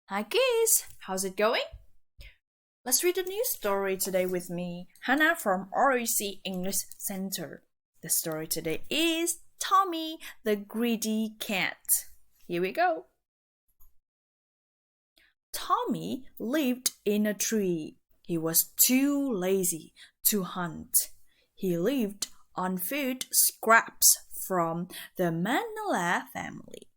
Hi kids, how's it going? Let's read a new story today with me, Hannah from R.E.C. English Center. The story today is Tommy the Greedy Cat. Here we go. Tommy lived in a tree. He was too lazy to hunt. He lived on food scraps from the Manila family.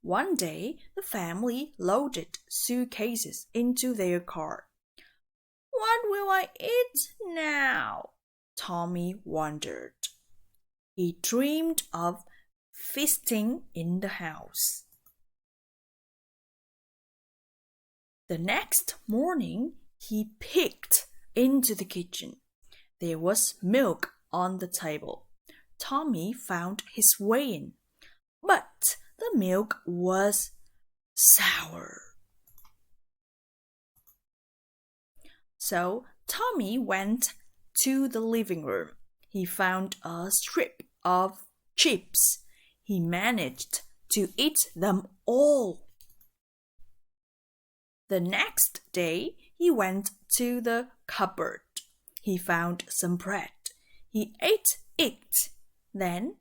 One day, the family loaded suitcases into their car. What will I eat now? Tommy wondered. He dreamed of feasting in the house. The next morning, he peeked into the kitchen. There was milk on the table. Tommy found his way in, but the milk was sour. So Tommy went to the living room. He found a strip of chips. He managed to eat them all. The next day, he went to the cupboard. He found some bread. He ate it. Then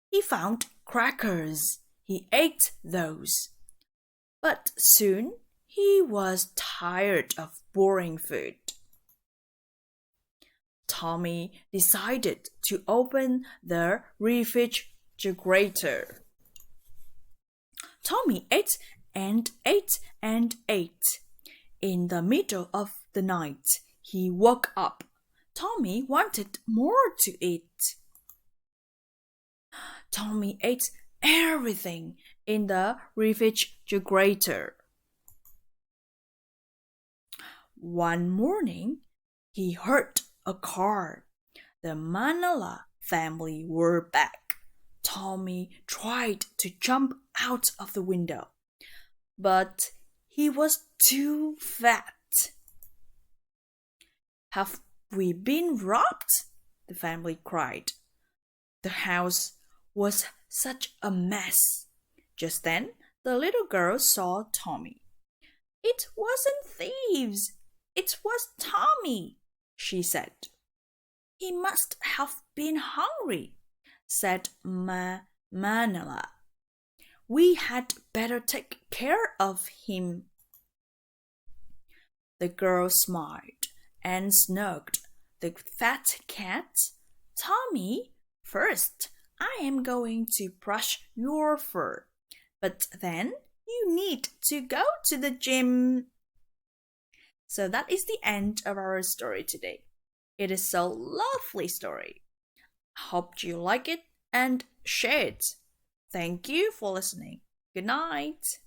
he found crackers. He ate those. But soon he was tired of boring food. Tommy decided to open the refrigerator. Tommy ate and ate and ate. In the middle of the night, he woke up. Tommy wanted more to eat. Tommy ate everything in the refrigerator. One morning, he heard a car. The Manila family were back. Tommy tried to jump out of the window, but he was too fat. Have we been robbed? The family cried. The house was such a mess. Just then, the little girl saw Tommy. It wasn't thieves. It was Tommy, she said. He must have been hungry, said Manila. We had better take care of him. The girl smiled and snugged the fat cat. Tommy, first, I am going to brush your fur, but then you need to go to the gym. So that is the end of our story today. It is a lovely story. Hope you like it and share it. Thank you for listening. Good night.